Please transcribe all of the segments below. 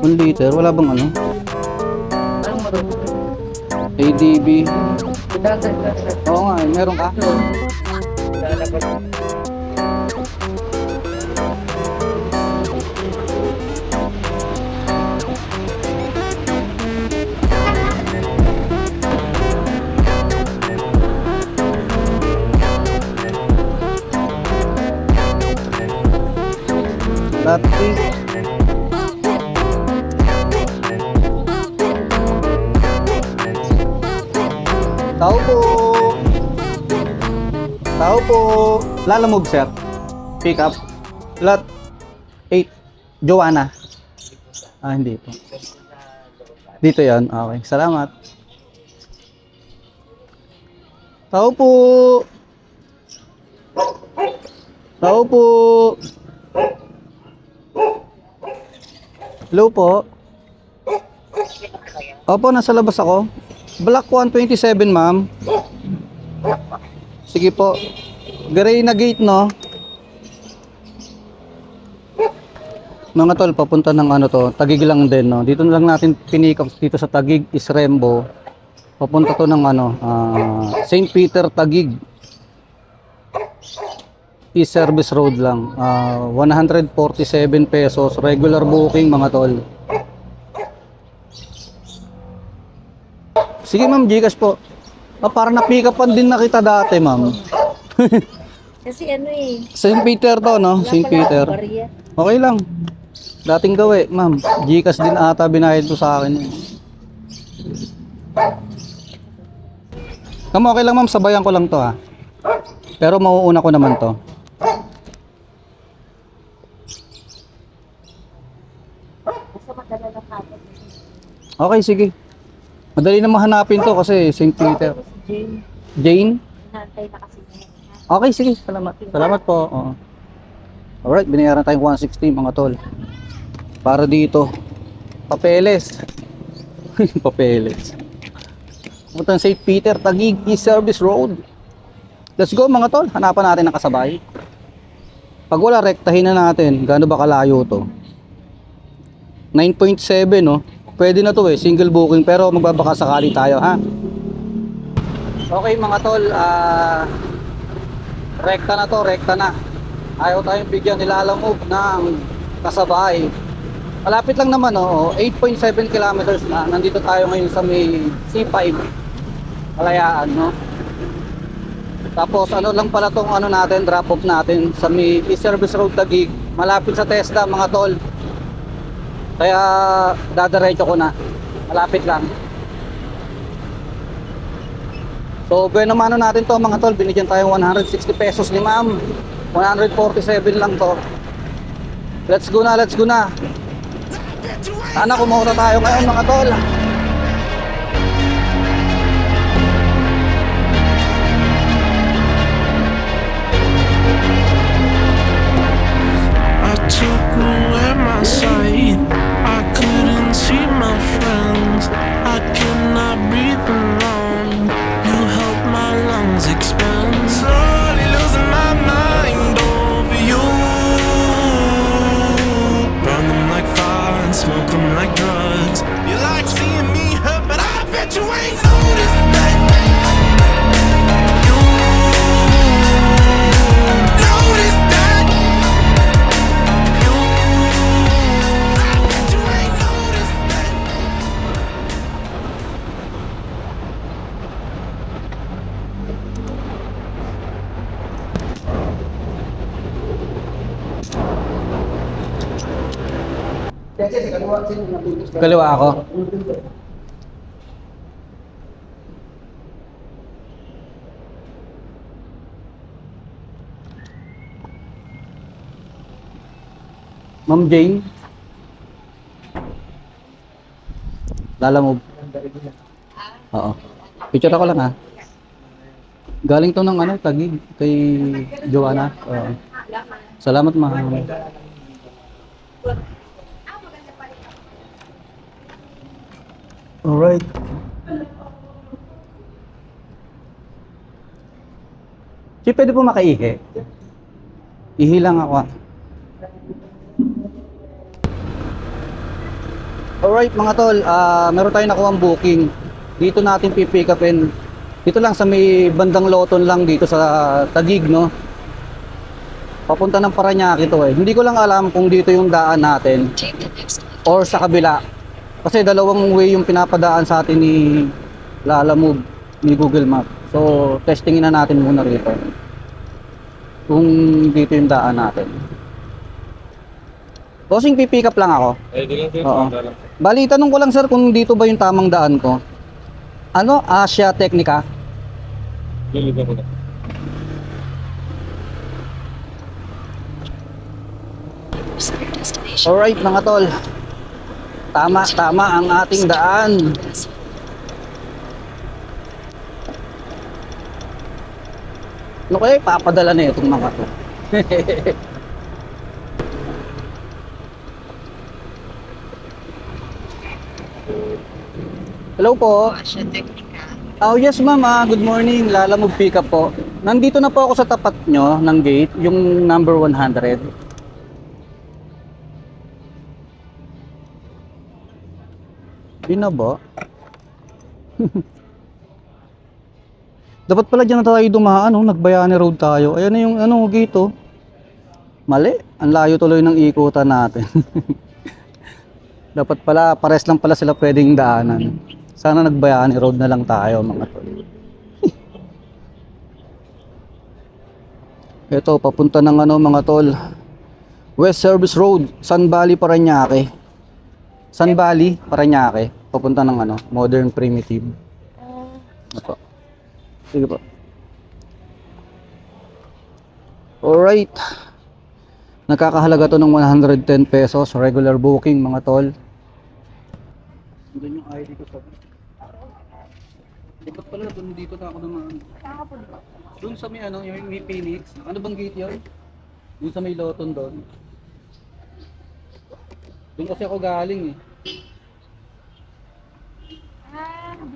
1 liter, wala bang ano? ADB. Oo nga, meron ka? Latte. Tao po. Tao po. Lalamog, sir. Pick up. Lot 8. Joanna. Hindi po. Dito yan. Okay. Salamat. Tao po. Tao po. Hello po. Opo, nasa labas ako. Block 127, ma'am. Sige po. Gray na gate, no? Mga tol, papunta ng ano to, Taguig lang din, no? Dito na lang natin pinikap dito sa Taguig, Isrembo. Papunta to ng ano, St. Peter, Taguig. E-service road lang. 147 pesos. Regular booking, mga tol. Sige, ma'am, Gcash po. Para na-pick upan din na kita dati, ma'am. Kasi ano eh. St. Peter to, no? St. Peter. Okay lang. Dating gawi, ma'am. Gcash din ata binayad to sa akin. Kamo, okay lang, ma'am. Sabayan ko lang to, ha. Pero mauuna ko naman to. Okay, sige. Madali na mahanapin to kasi St. Peter. Jane? Nantay na kasi niya. Okay, sige. Salamat. Salamat po. Oo. Alright, binayaran tayong 160, mga tol. Para dito. Papeles. Papeles. Pumunta St. Peter, Taguig, E-service road. Let's go, mga tol. Hanapan natin ang kasabay. Pag wala, rektahin na natin. Gaano ba kalayo to? 9.7, no? Pwede na to eh, single booking, pero magbabaka sakali tayo, ha? Okay, mga tol, rekta na to, rekta na. Ayaw tayong bigyan nilalamog ng kasabay. Malapit lang naman, no? 8.7 kilometers na. Nandito tayo ngayon sa may C5 Kalayaan, no? Tapos ano lang pala tong ano natin, drop off natin sa may E-service road Taguig, malapit sa TESDA, mga tol. Kaya dadaretso ko na. Malapit lang. So bueno naman natin to, mga tol. Binigyan tayong 160 pesos ni ma'am. 147 lang to. Let's go na, let's go na. Sana kumura tayo ngayon, mga tol. I took away my sight. I couldn't see my friends. I could not breathe alone. You helped my lungs expand. Slowly losing my mind over you. Burn them like fire and smoke them like drugs. You like seeing me hurt, but I bet you ain't noticed that. You noticed that. Kaliwa ako. Ma'am Jane. Lalamog. Oo. Picture ako lang, ha. Galing to ng ano, Taguig kay Joanna. Salamat, ma'am. Alright. Si pwede po makaihi? Ihi lang ako. Alright mga tol, meron tayong nakuha booking. Dito natin pipick upin. Dito lang sa may bandang Loton lang dito sa Taguig, no? Papunta ng Parañaque to eh. Hindi ko lang alam kung dito yung daan natin or sa kabila. Kasi dalawang way yung pinapadaan sa atin ni Lalamove ni Google Map. So, testingin na natin muna rito. Kung dito yung daan natin. Bossing, pipick up lang ako. Eh, di lang sir. Oo. Tanda lang. Bali, tanong ko lang sir kung dito ba yung tamang daan ko. Ano? Asia Technica? Liligan ko na. Alright mga tol. Tama ang ating daan. Ano kaya ipapadala na itong mga to? Hello po. Oh yes ma'am, good morning. Lalamove pick up po. Nandito na po ako sa tapat nyo ng gate, yung number 100. Binaba? Dapat pala dyan na tayo dumaan, oh. Nagbayani road tayo. Ayan na yung gate, oh. Mali, ang layo tuloy ng ikutan natin. Dapat pala, pares lang pala sila pwedeng daanan. Sana nagbayani road na lang tayo mga tol. Ito, papunta ng mga tol. West Service Road, Sun Valley, Parañaque. Sun Valley, Parañaque. Papunta ng Modern Primitive. Ito. Sige po. Alright. Nakakahalaga to ng 110 pesos. Regular booking mga tol. Doon yung ID ko sa... Dapat pala, dito na ako naman. Doon sa may yung may Phoenix. Ano bang gate yun? Doon sa may Loton doon. Doon kasi ako galing eh.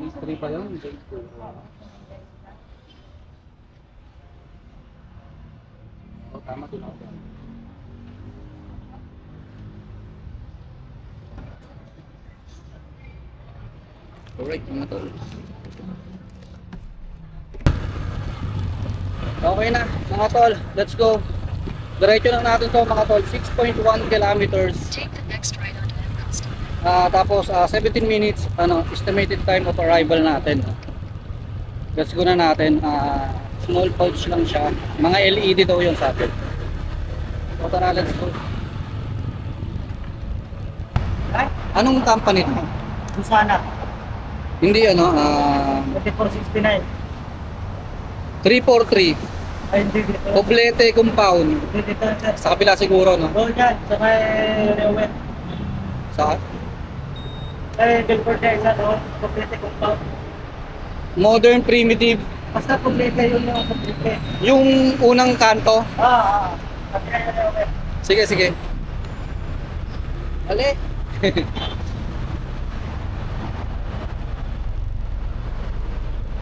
Phase 3 pa yun. Oh, tama doon ako. Alright mga tol. Okay na mga tol, let's go. Diretso lang natin to mga tol, 6.1 kilometers. Tapos 17 minutes estimated time of arrival natin. Let's go na natin. Small pouch lang siya. Mga LED daw yun sa atin. So tara, let's go. Anong company to? Sana. Hindi 2469. 343 Ay, hindi dito. Poblete compound. Hindi dito, sir. Sa kabila siguro, no? Doon yan, sa may Rewet. Sa Ay, Billboard niya isa doon. Complete compound. Modern Primitive. Basta complete yun yung complete. Yung unang kanto. Sa may Rewet. Sige, sige. Ali.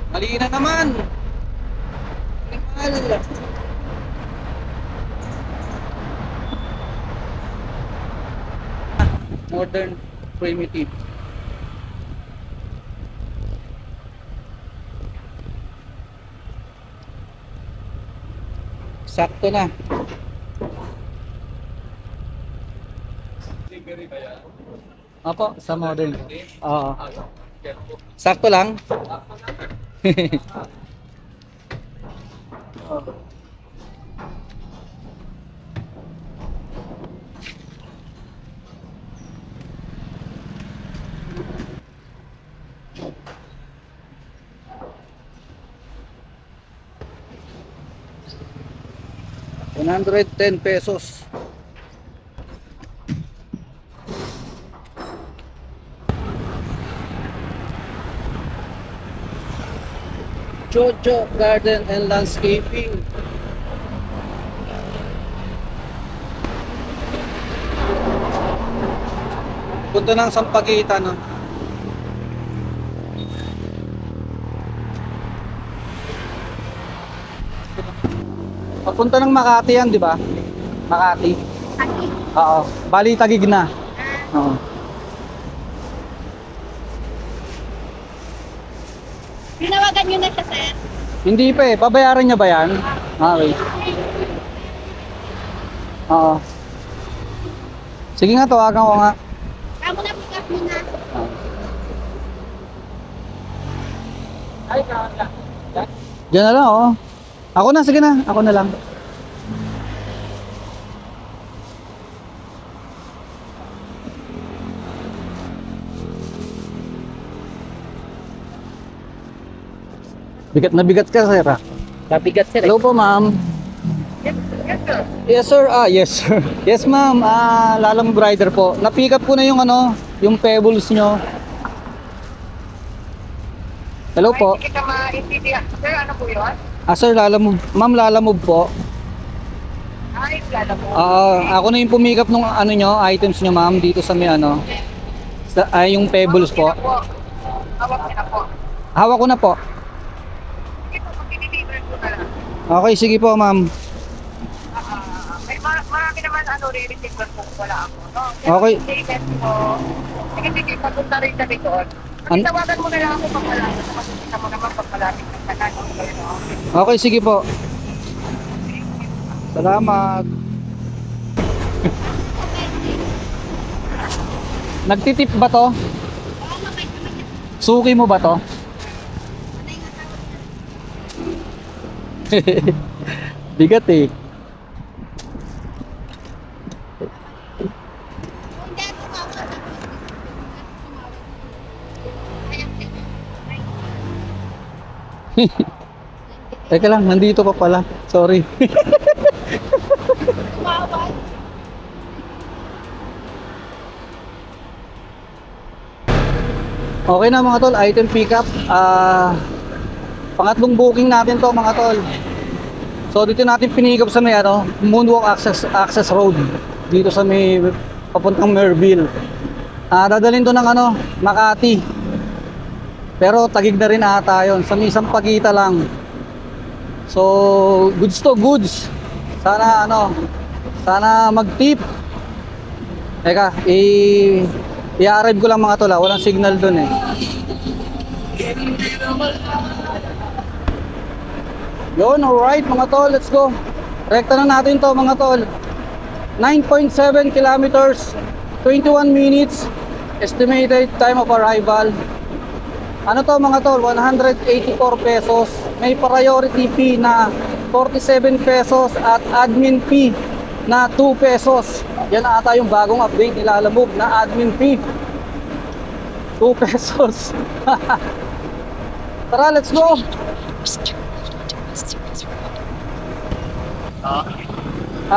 Mali na naman. Animal. Modern Primitive. Sakto na. Opo, sa modern. Oo. Sakto lang. ₱110. Jojo Garden and Landscaping. Punta ng Sampaguita, no? Papunta ng Makati yan, di ba? Makati. Oo. Bali, Taguig na. Oo. niyo na siya, sir. Hindi pa eh. Babayaran niya ba yan? Okay. Oo. Sige nga, tawagan ko nga. Kamo na pick up mo na. Diyan na lang, oh. Ako na, sige na. Ako na lang. Bigat na bigat ka, sir, ah. Nabigat sir. Hello po, ma'am. Yes, sir. Yes, sir. Yes, ma'am. Lalamove rider po. Na-pick up ko na yung ano, yung pebbles nyo. Hello po. Hindi kita maintindihan. Sir, ano po yun? Sir, lalamove. Ma'am, lalamove po. Ay, lala po. Ako na yung pumikap nung ano nyo, items nyo, ma'am, dito sa may ano. Yung pebbles po. Hawak niya na po. Hawak ko na po. Sige po, mag-deliver ko na lang. Okay, sige po, ma'am. May marami naman re-receive ko wala ako. No? Okay. Payment ko. Sige, papunta rin kami doon. Tawagan mo na lang ako pag malapit. Kasi kita mo naman pag malapit ng kanan. Okay, sige po. Salamat. Nagtitip ba to? Suki mo ba to? Bigat eh. Teka lang, nandito pa pala. Sorry. Okay na mga tol, item pickup. Pangatlong booking natin to mga tol. So dito natin pinikap sa may ano, Moonwalk access road. Dito sa may papuntang Merville. Dadalhin to ng ano, Makati. Pero tagig na rin ata yun. Sa may Sampaguita lang. So goods to goods. Sana ano, sana mag-tip. Teka, i-arrive ko lang mga tol, walang signal dun eh. Yun, alright mga tol, let's go. Rekta na natin to mga tol. 9.7 kilometers, 21 minutes, estimated time of arrival. Ano to mga tol, 184 pesos. May priority fee na 47 pesos at admin fee na 2 pesos. Yan ata yung bagong update ni Lalamove na admin fee. 2 pesos. Tara, let's go.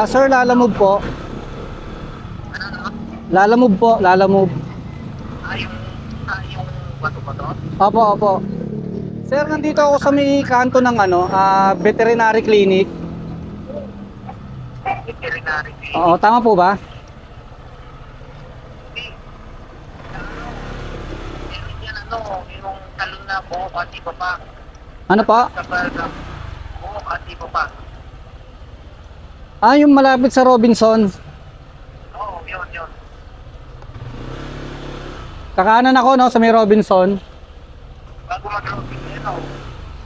Sir, Lalamove po. Lalamove po, Lalamove. Yung bato ba to? Opo, opo. Sir, nandito ako sa may kanto ng ano, veterinary clinic. Veterinary. Oo, tama po ba? Yan ano, yung talon na buhok at iba pa. Ano pa? Kapal na buhok at iba pa. Yung malapit sa Robinson. Oo, yun. Kakanan ako, no, sa may Robinson. Bago mag-Robinson,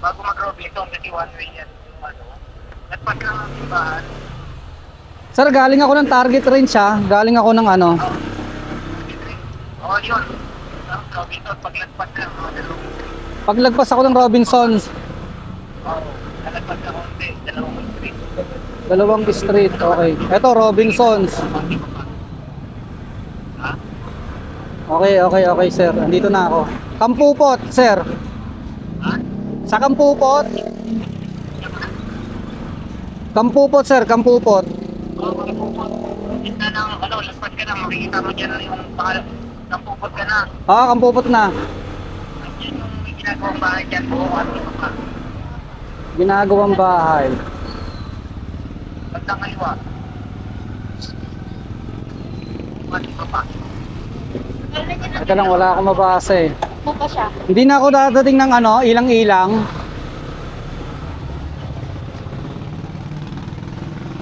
bago mag-Robinson, kasi one way yan. Yung ano, nagpas lang ang simbahan. Sir, galing ako ng target range ha. Galing ako ng ano. Oo, yun. Ang Robinson, paglagpas lang, dalawang street. Paglagpas ako ng Robinson, Oo, nalagpas ka konti, dalawang street. dalawang street. Okay. Ito, Robinsons. Ha? Okay, sir. Andito na ako. Kampupot, sir. Ha? Sa Kampupot. Kampupot, sir. Kampupot. Oo, kita lang, ano, lagpas ka na, makikita mo dyan yung pangalan. Napupot ka na. Kampupot na. Yun yung may ginagawang bahay dyan, buhok at iba pa. Ginagawang bahay. Bandang kaliwa. At iba pa. Teka lang, wala akong mabasa eh. Mo pa siya. Hindi na ako dadating ng ano, ilang-ilang.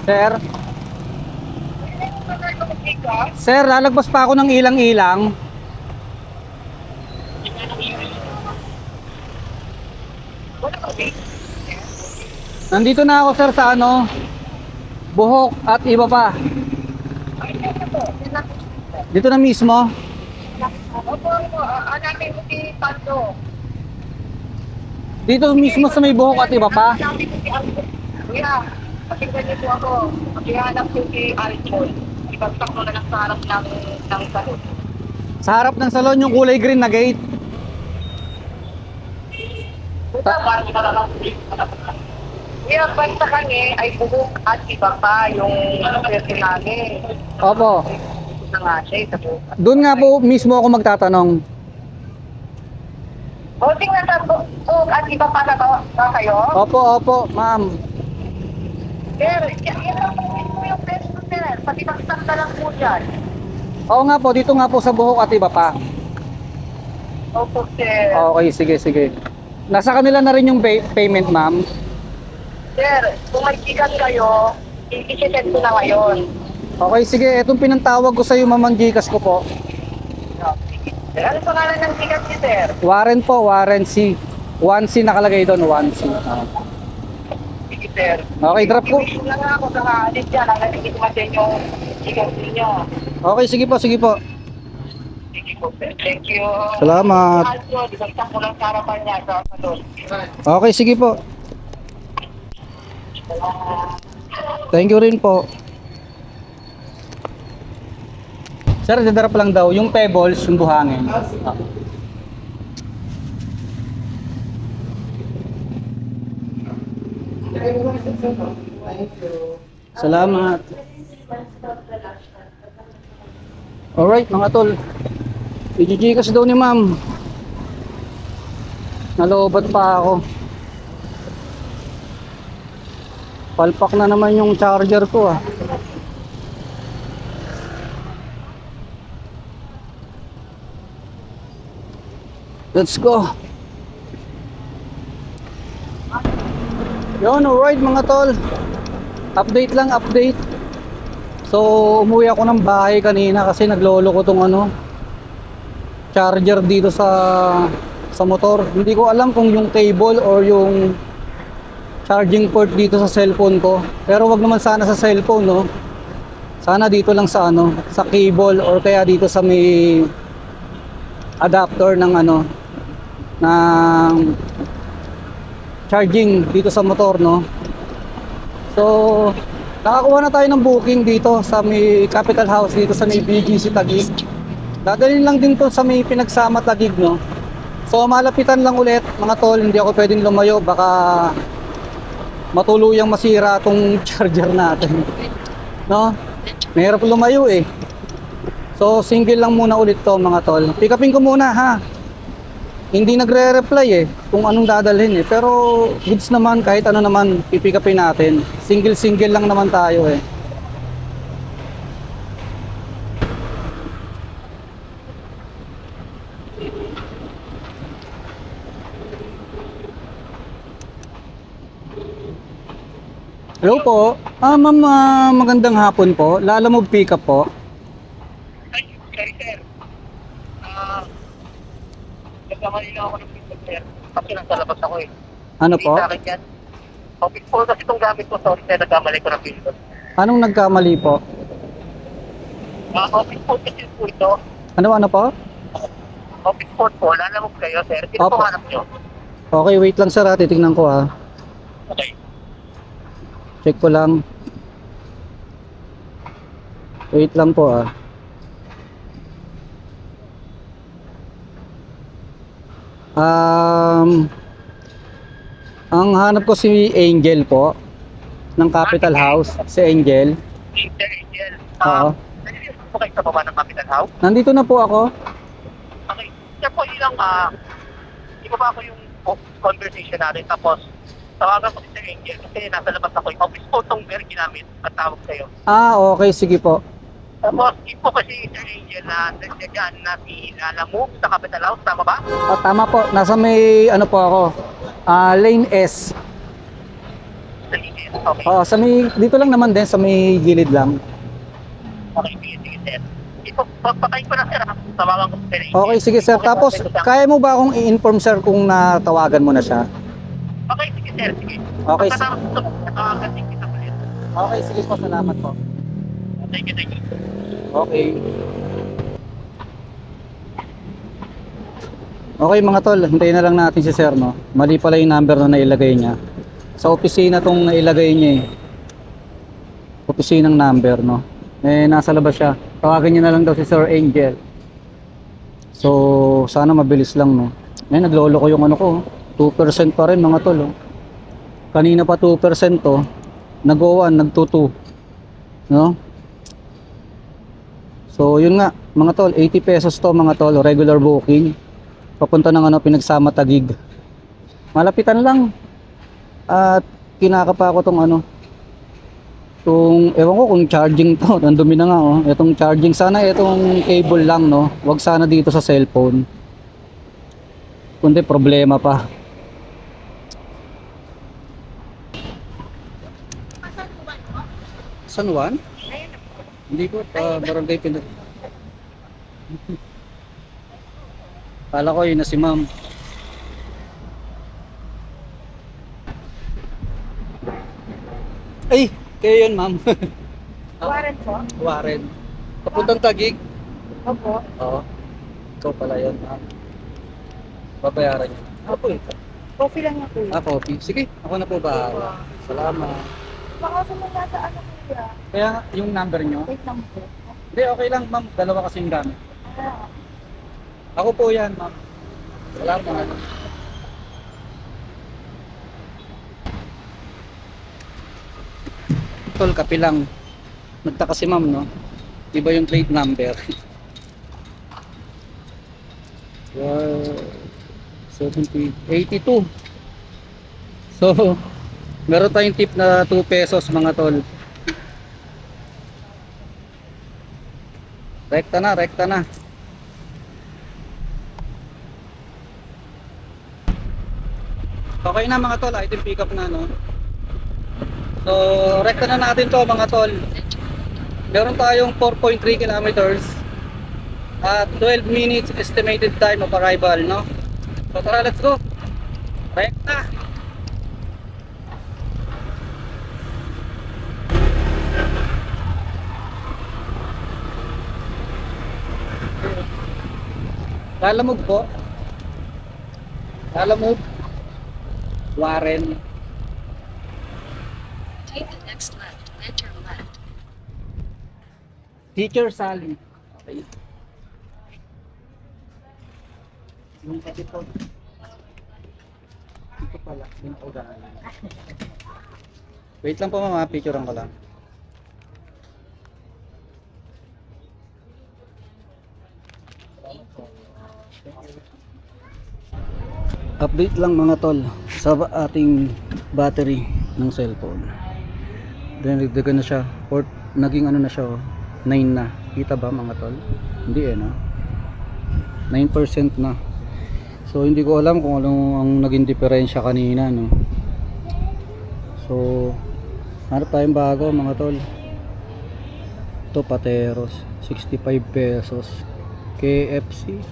Sir? Sir, lalagpas pa ako ng ilang-ilang. Nandito na ako sir sa ano, Buhok at iba pa. Dito na mismo. Opo, namin si Pando. Dito mismo sa may Buhok at iba pa. Sabi ko si Alfred. Kuya, pakinggan niyo po ako. Pakihanap ko si Alfred. Ibagsak mo na lang sa harap ng salon. Sa harap ng salon yung kulay green na gate. Parang ito na lang. Kuya, basta kami ay Buhok at iba pa yung pwede namin. Opo. Ito na nga siya sa Buhok. Doon nga po mismo ako magtatanong. O, tingnan sa Buhok at iba pa na ba kayo? Opo, ma'am. Sir, yan lang po yung pesto, sir. Pati bagsak na lang po dyan. Oo nga po, dito nga po sa Buhok at iba pa. Opo, sir. Okay, sige. Nasa kanila na rin yung payment, ma'am. Sir, kung may ticket kayo, i-send ko na ngayon. Okay, sige. Itong pinantawag ko sa iyo, ma'am, ang Gcash ko po. Sir, ano pangalan ng ticket niyo, sir? Warren po, Warren C. 1C nakalagay doon, 1C. Sige, sir. Okay, drop ko. I-wish na nga ako sa kaalit dyan. Ang nagkikita yung ticket ninyo. Okay, sige po. Sige po, sir. Thank you. Salamat. Also, disagsak mo lang sa harapan niya sa salon. Okay, sige po. Thank you rin po. Sir, dadarap lang daw. Yung pebbles, yung buhangin. Salamat. Alright, mga tol. I-Gcash daw ni ma'am. Nalobat pa ako. Palpak na naman yung charger ko ah. Let's go. Yun, alright mga tol. Update lang, update. So, umuwi ako ng bahay kanina kasi naglolo ko tong ano, charger dito sa motor. Hindi ko alam kung yung cable or yung charging port dito sa cellphone ko. Pero wag naman sana sa cellphone, no. Sana dito lang sa ano, sa cable or kaya dito sa may adapter ng ano, ng charging dito sa motor, no. So, nakakuha na tayo ng booking dito sa may Capital House dito sa may BGC Taguig. Dadalhin lang din to sa may Pinagsama Taguig, no. So, malapitan lang ulit mga tol, hindi ako pwedeng lumayo, baka matuluyang masira tong charger natin, no? Mahirap lumayo eh. So single lang muna ulit to mga tol. Pick upin ko muna ha. Hindi nagre-reply eh kung anong dadalhin eh. Pero goods naman, kahit ano naman pipick upin natin. Single lang naman tayo eh. Hello po. Ma'am, magandang hapon po. Lalamove pick up po. Ay, sorry, sir. Nagkamali na ako ng picture, sir. Kasi nasa labas ako eh. Ano po? Hindi sa akin yan. Office phone kasi itong gamit ko. Sorry, sir. Nagkamali ko ng picture. Anong nagkamali po? Office phone kasi po ito. Ano po? Office phone po. Lalamog kayo, sir. Sino Opo. po hanap nyo? Okay, wait lang sir ha. Titignan ko ha. Okay. Check ko lang. Wait lang po ah. Ang hanap ko si Angel po ng Capital House, si Angel. Angel. Oo. Nandito po kayo sa baba ng Capital House? Nandito na po ako. Okay. Sir po, ilang, ibaba ko yung conversation natin. Tapos, tawagan ko si Sir Angel kasi nasa labas ako. Yung office phone tong very ginamit at tawag sa'yo. Okay, sige po. Tapos, info kasi Sir Angel na nandiyan na si Lalamove sa Capital House. Tama ba? Tama po, nasa may ano po ako. Lane S. Sa Ligit. Okay. Sa may dito lang naman din sa may gilid lang. Okay, sige, sir. Patayin ko na, sir. Tawagan ko si Sir Angel. Okay, sige sir. Tapos kaya mo ba akong i-inform sir kung natawagan mo na siya? Okay, sige, sir. Sige. Okay, Pagkatapos ito, nakakating kita ulit. okay, sige po, salamat po. Thank you, thank you. Okay. Okay mga tol, hintayin na lang natin si sir, no? Mali pala yung number na nailagay niya. Sa opisina tong nailagay niya eh. Opisinang number, no? Eh, nasa labas siya. Tawagan niya na lang daw si Sir Angel. So, sana mabilis lang, no? Eh, naglolo ko yung ano ko. 2% pa rin mga tol, oh. Kanina pa 2% to. Nag-1, nag-2. No? So, yun nga, mga tol, 80 pesos to mga tol, regular booking. Papunta ng ano, Pinagsama Taguig. Malapitan lang. At kinakapa ko tong ano, ewan ko kung charging to, ang dumi na nga oh. Itong charging, sana itong cable lang, no? Wag sana dito sa cellphone. Kundi problema pa. San Juan? Hindi ko, barangay Pinag... Kala ko yun na si ma'am. Ay, kayo yun ma'am. Warren po? Warren. Papuntang Taguig. Opo. Oo. Ikaw pala yun ma'am. Babayaran niyo. Ako eh. Coffee lang na kuya. Coffee. Sige, ako na po ba? Salamat. Baka sumunod sa ano kuya. Kaya yung number nyo? Wait lang po. Hindi, okay lang ma'am. Dalawa kasi yung gamit. Ah, Ako po yan ma'am. Salamat. Tol, kape lang. Nagtaka si ma'am, no? Iba yung plate number. 70, 82. So, meron tayong tip na 2 pesos mga tol. Rekta na, rekta na. Okay na mga tol, item pick up na, no? So, rekta na natin to mga tol. Meron tayong 4.3 kilometers at 12 minutes estimated time of arrival, no? So tara, let's go. Rekta. Lalamog po. Lalamog. Warren. Take the next left, enter left. Teacher Sally. Okay. Yung kapit po. Ito pala. Yung ugahan. Wait lang po mama. Picturean ko lang. Update lang mga tol sa ating battery ng cellphone. Dinagdagan na siya. Naging ano na siya, 9 na. Kita ba mga tol? Hindi eh, no? 9% na. So hindi ko alam kung ano ang naging diferensya kanina, no? So hanap tayong bago mga tol. Ito Pateros, 65 pesos. KFC.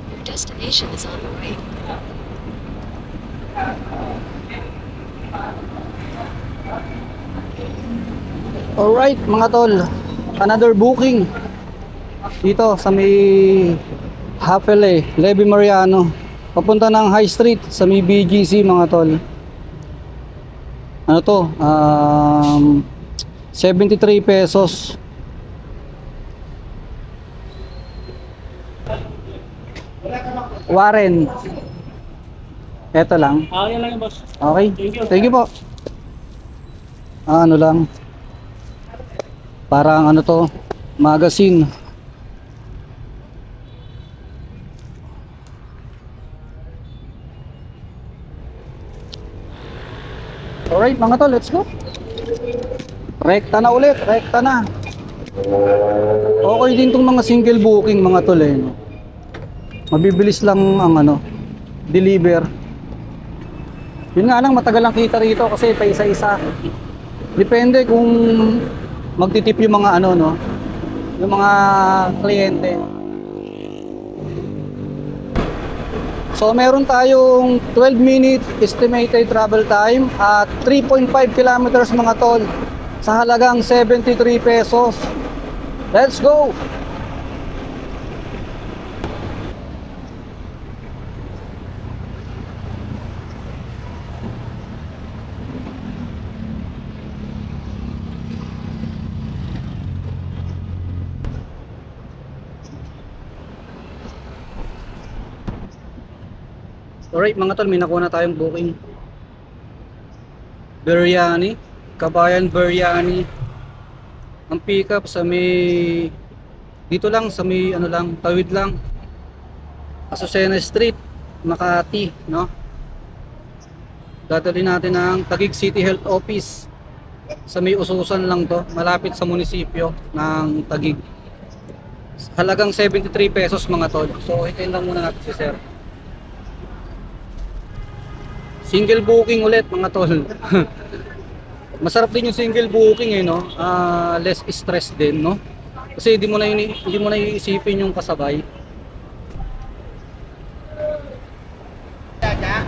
Your destination is on the right. Alright mga tol, another booking dito sa may Hapele, Levi Mariano, papunta ng High Street sa may BGC mga tol. Ano to? 73 pesos. Warren. Eto lang. Yan lang yung boss. Okay. Thank you. Thank you po. Ano lang. Parang ano to, magazine. Alright mga tol, let's go. Rekta na ulit, rekta na. Okay din tong mga single booking mga tol eh, no? Mabibilis lang ang ano, deliver. Yun nga lang, matagal lang kita rito kasi pa isa-isa. Depende kung magtitip yung mga ano, no, yung mga kliyente. So meron tayong 12 minute estimated travel time at 3.5 kilometers mga tol sa halagang 73 pesos. Let's go! Alright mga tol, may nakuha na tayong booking. Biryani, Kabayan Biryani. Ang pick up sa may dito lang sa may ano lang, tawid lang. Azucena Street, Makati, no? Dadali natin ng Taguig City Health Office. Sa may Ususan lang to, malapit sa munisipyo ng Taguig. Halagang 73 pesos mga tol. So hintayin lang muna natin si sir. Single booking ulit mga tol. Masarap din yung single booking eh, no? Less stress din, no? Kasi hindi mo na iisipin yung kasabay. Dada?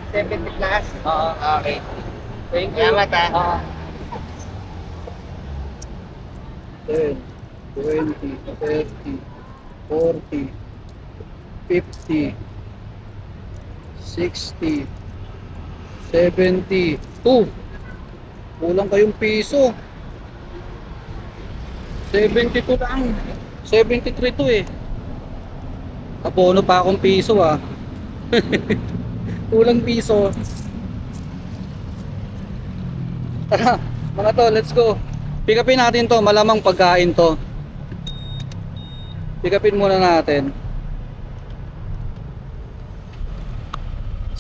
70 plus? Okay. Thank you. Salamat ah. 10, 20, 30, 40, 50, 60, 70, kulang kayong piso. 72 lang. 73 to eh. Abono pa akong piso ah. Kulang piso. Tara, mga to, let's go. Pick upin natin to, malamang pagkain to. Pick upin muna natin.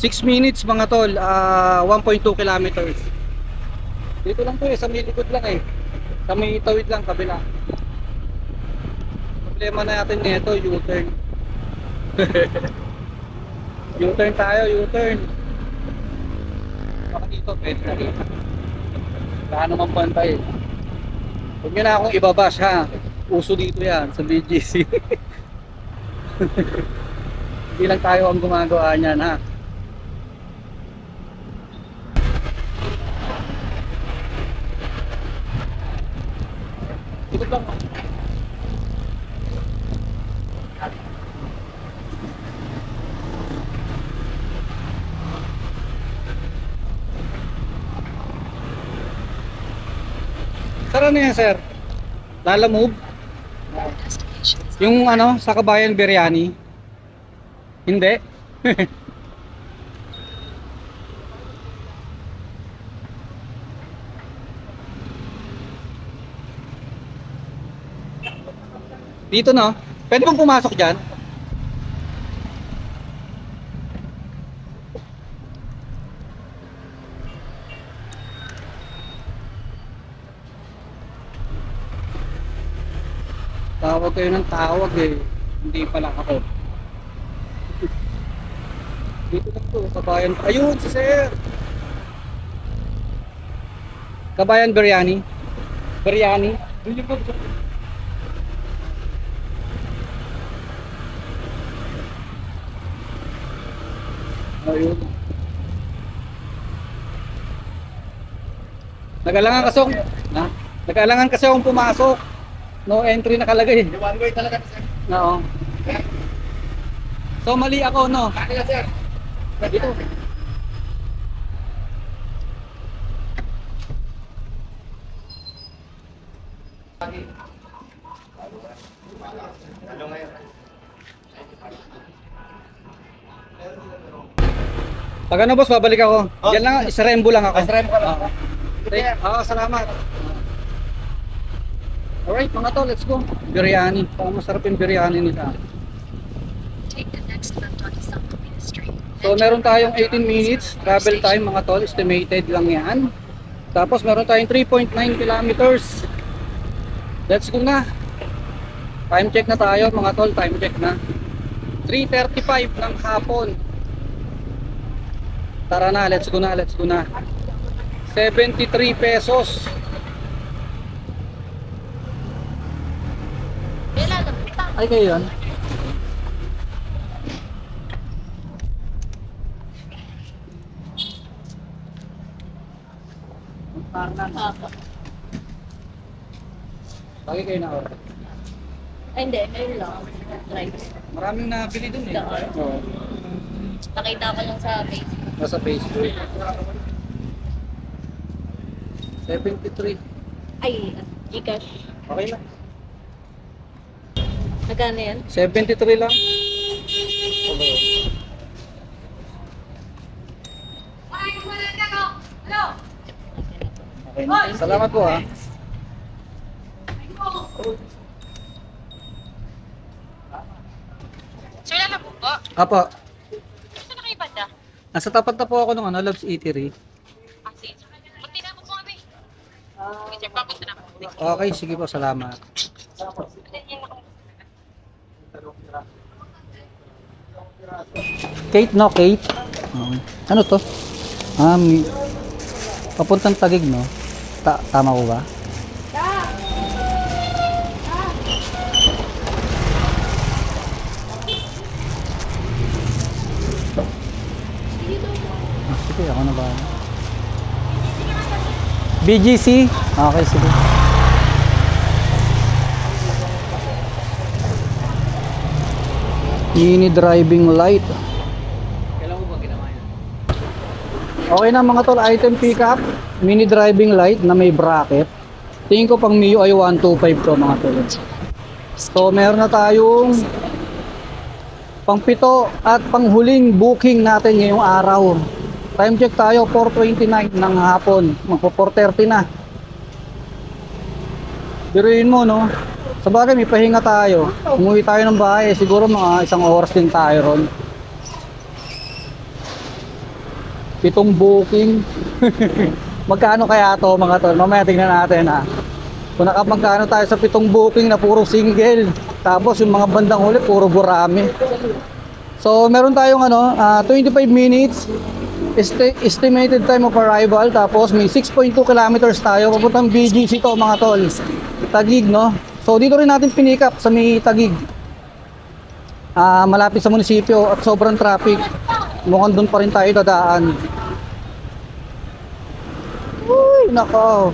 6 minutes mga tol, 1.2 kilometers. Dito lang to eh, sa may likod lang eh. Sa may tawid lang, kabila. Problema na natin nito, U-turn. U-turn tayo, U-turn. Baka dito, pwede na dito. Baka naman pantay. Huwag nyo na akong ibabash ha. Uso dito yan, sa BGC. Hindi lang tayo ang gumagawa niyan ha. Ikot lang. Saan ano yan, sir? Lala Move? Destination is Yung ano, sa Kabayan Biryani? Hindi? Dito no? Pwede bang pumasok dyan? Tawag kayo ng tawag eh. Hindi pala ako. Dito lang to, Kabayan. Ayun, si sir! Kabayan Biryani. Biryani. Doon yung pag- Ayun. Nag-alangan kasi akong, ha? Nag-alangan kasi akong pumasok. No entry nakalagay. One way talaga sir. Oo. So mali ako, no? Kaya sir. Dito. Pag ano boss, babalik ako. Yan lang, isarembo lang ako. Isarembo ka lang. Salamat. Alright mga to, let's go. Biryani. Masarap yung biryani nila. take the next left onto South Covina Street. So meron tayong 18 minutes travel time mga tol, estimated lang yan. Tapos meron tayong 3.9 kilometers. Let's go na. Time check na tayo mga tol, time check na. 3:35 ng hapon. Tara na, let's go na, let's go na. 73 pesos. Ay kayo yun? Apo. Lagi kayo na order. Ay, hindi. Ngayon lang. Try. Maraming nabili dun eh. Doon. Oo. Nakita ko lang sa Facebook. Nasa Facebook. 73. Ay, Gcash. Okay lang. Magkano yan? 73 lang. Okay. Okay na. Salamat po ha. Sir, na po po? Apo, Saan na kayo banda? nasa tapat na po ako ng Love's Eatery. Ah, sige. Munti na po po kami. Okay, sir, papunta na po. Okay, sige po, salamat. Kate, no? Kate? Okay. Ano to? Papuntang Taguig, no? Tama ko ba? Sige, ako na ba? BGC? Okay, sige. Mini driving light. Kailan mo ba ginawa yan? Okay na mga tol, item pickup. Mini driving light na may bracket. Tingin ko pang Mio ay 125 to mga tol. So meron na tayong pang-pito at panghuling booking natin ngayong araw. Time check tayo, 4:29 ng hapon. Magpo 4:30 na. Biruin mo, no? Sa bagay, may pahinga tayo. Umuwi tayo ng bahay, siguro mga 1 oras din tayo ron. 7 booking. Magkano kaya to mga tol? Mamaya tingnan natin ha. Kung magkano tayo sa 7 booking na puro single. Tapos yung mga bandang huli, puro gurami. So meron tayong 25 minutes estimated time of arrival, tapos may 6.2 kilometers tayo papuntang BGC to mga tol, Taguig, no? So dito rin natin pinick up sa may Taguig, malapit sa munisipyo at sobrang traffic, mukhang doon pa rin tayo dadaan. Uy, nako,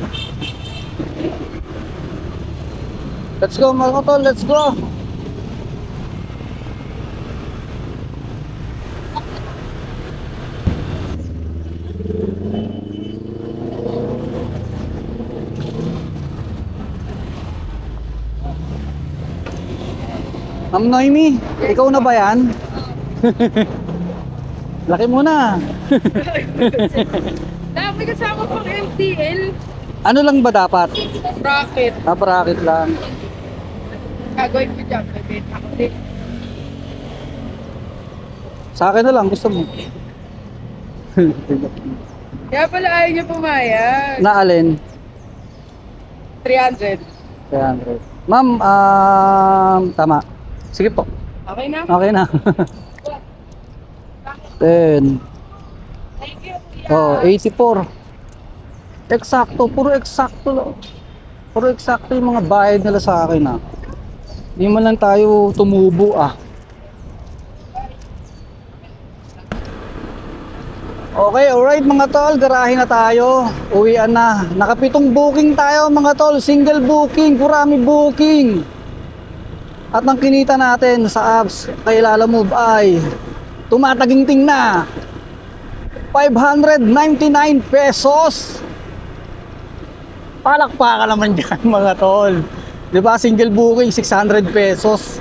let's go mga tol, let's go. Ma'am Noemi, ikaw na ba yan? Laki mo na. Dapat kasama pang MTL. Ano lang ba dapat? Bracket. Bracket lang. Gagawin ko dyan. Bebenta ko din. Sa akin na lang, gusto mo. Kaya pala ayaw niya pumayag. Na alin? 300. 300. Ma'am, tama. Sige po. Okay na? Okay na. 10. Thank you, kuya. Oh, 84. Eksakto, puro eksakto lang. Puro eksakto yung mga bayad nila sa akin Hindi man lang tayo tumubo Okay, alright mga tol, garahe na tayo. Uwian na. Nakapitong booking tayo mga tol, single booking, kurami booking. At ang kinita natin sa apps kay Lalamove ay tumataginting na 599 pesos. Palakpakan naman dyan mga tol. Diba single booking 600 pesos.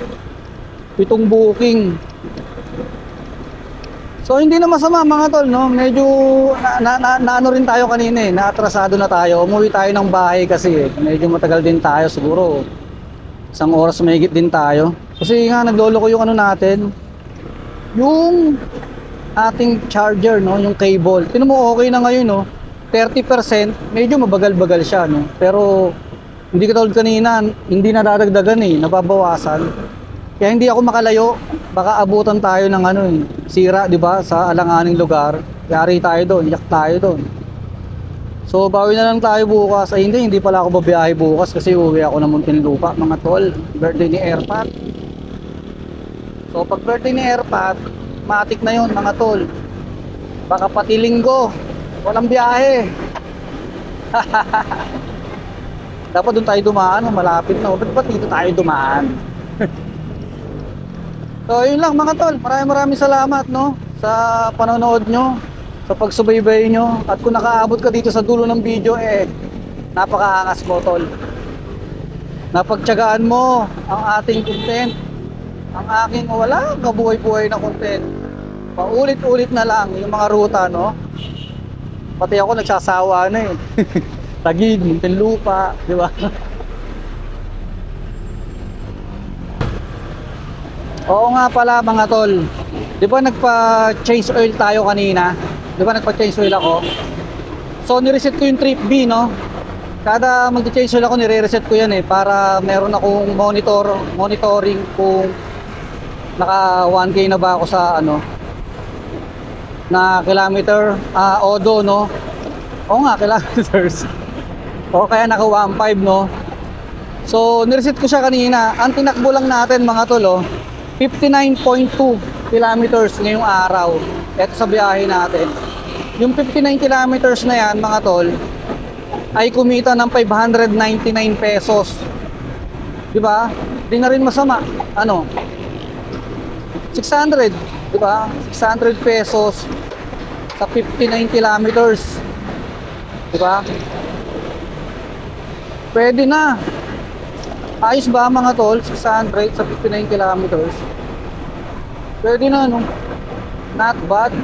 7 booking. So hindi na masama mga tol, no? Medyo ano rin tayo kanina naatrasado na tayo. Umuwi tayo ng bahay kasi medyo matagal din tayo siguro. 1 oras mahigit din tayo. Kasi nga nagloloko yung natin. Yung ating charger, no, yung cable. Tingnan mo okay na ngayon, no. 30%, medyo mabagal-bagal siya, no. Pero hindi katulad kanina, hindi nadadagdagan nababawasan. Kaya hindi ako makalayo. Baka abutan tayo ng sira, 'di ba, sa alanganing lugar. Yari tayo doon, yak tayo doon. So bawi na lang tayo bukas. Ay hindi pala ako babiyahe bukas kasi uwi ako ng Muntinlupa mga tol. Birthday ni Airpat. So pag birthday ni Airpat, matik na yun mga tol. Baka pati linggo, walang biyahe. Dapat doon tayo dumaan, oh, malapit na. Ba't dito tayo dumaan? So, yun lang mga tol. Maraming salamat, no? Sa panonood nyo, sa pagsubaybay nyo. At kung nakaabot ka dito sa dulo ng video, napakaangas mo, tol. Napagtiyagaan mo ang ating content. Ang aking wala kabuhay-buhay na content. Paulit-ulit na lang yung mga ruta, no? Pati ako nagsasawa na eh. Taguig, Muntinlupa, di ba? Oo nga pala mga tol. Di ba nagpa-change oil tayo kanina? Di ba nagpa-change oil ako? So nireset ko yung trip B, no? Kada mag-change oil ako, nire-reset ko yan eh para meron akong monitoring kung naka 1K na ba ako sa ano na kilometer, odo, no? Oo nga, kilometers. O kaya naka 1.5, no? So, nireset ko siya kanina. Ang tinakbo lang natin mga tol, 59.2 kilometers ngayong araw. Ito sa biyahe natin. Yung 59 kilometers na yan mga tol, ay kumita ng 599 pesos. Diba? Di na rin masama. Ano? 600. Diba? 600 pesos sa 59 kilometers. Diba? Pwede na. Ayos ba mga tol? 600 sa 59 kilometers. Pwede na, no? Not bad.